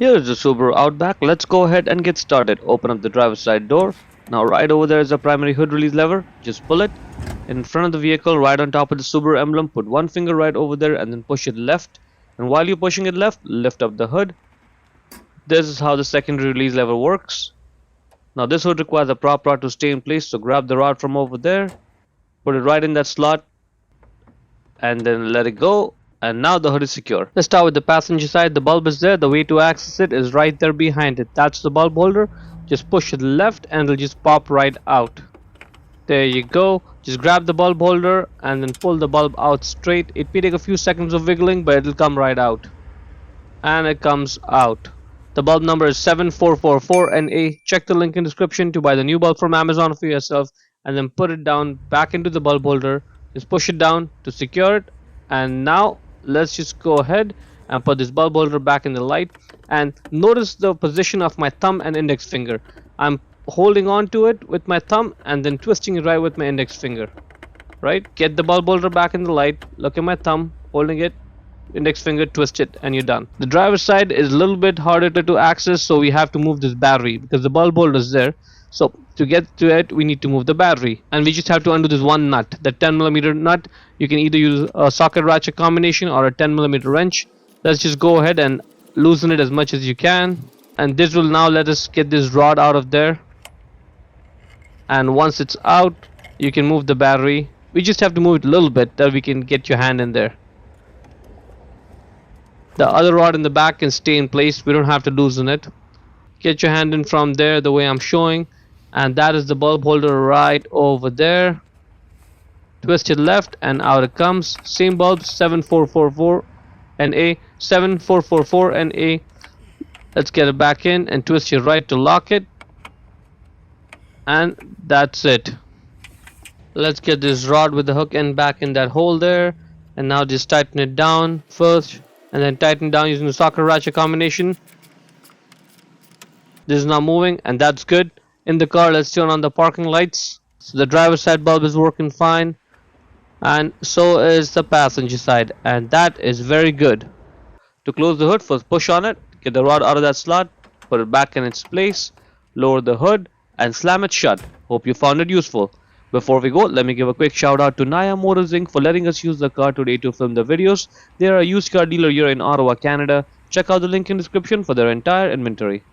Here's the Subaru Outback. Let's go ahead and get started. Open up the driver's side door. Now right over there is a primary hood release lever. Just pull it. In front of the vehicle, right on top of the Subaru emblem, put one finger right over there and then push it left. And while you're pushing it left, lift up the hood. This is how the secondary release lever works. Now this hood requires a prop rod to stay in place, so grab the rod from over there, put it right in that slot, and then let it go. And now the hood is secure. Let's start with the passenger side. The bulb is there. The way to access it is right there behind it. That's the bulb holder. Just push it left and it'll just pop right out. There you go. Just grab the bulb holder and then pull the bulb out straight. It may take a few seconds of wiggling, but it'll come right out. And it comes out. The bulb number is 7444NA. Check the link in description to buy the new bulb from Amazon for yourself and then put it down back into the bulb holder. Just push it down to secure it. And now let's just go ahead and put this bulb holder back in the light, and notice the position of my thumb and index finger. I'm holding on to it with my thumb and then twisting it right with my index finger. Right? Get the bulb holder back in the light, look at my thumb, holding it, index finger, twist it, and you're done. The driver's side is a little bit harder to access, so we have to move this battery because the bulb holder is there. So to get to it, we need to move the battery, and we just have to undo this one nut, the 10mm nut. You can either use a socket ratchet combination or a 10mm wrench. Let's just go ahead and loosen it as much as you can, and this will now let us get this rod out of there. And once it's out, you can move the battery. We just have to move it a little bit that we can get your hand in there. The other rod in the back can stay in place. We don't have to loosen it. Get your hand in from there the way I'm showing. And that is the bulb holder right over there. Twist it left and out it comes. Same bulb, 7444 NA, 7444 NA. Let's get it back in and twist your right to lock it. And that's it. Let's get this rod with the hook end back in that hole there. And now just tighten it down first and then tighten down using the socket ratchet combination. This is not moving, and that's good. In the car, let's turn on the parking lights. So the driver's side bulb is working fine, and so is the passenger side, and that is very good. To close the hood, first push on it, get the rod out of that slot, put it back in its place, lower the hood, and slam it shut. Hope you found it useful. Before we go, let me give a quick shout out to Naya Motors Inc. for letting us use the car today to film the videos. They are a used car dealer here in Ottawa, Canada. Check out the link in the description for their entire inventory.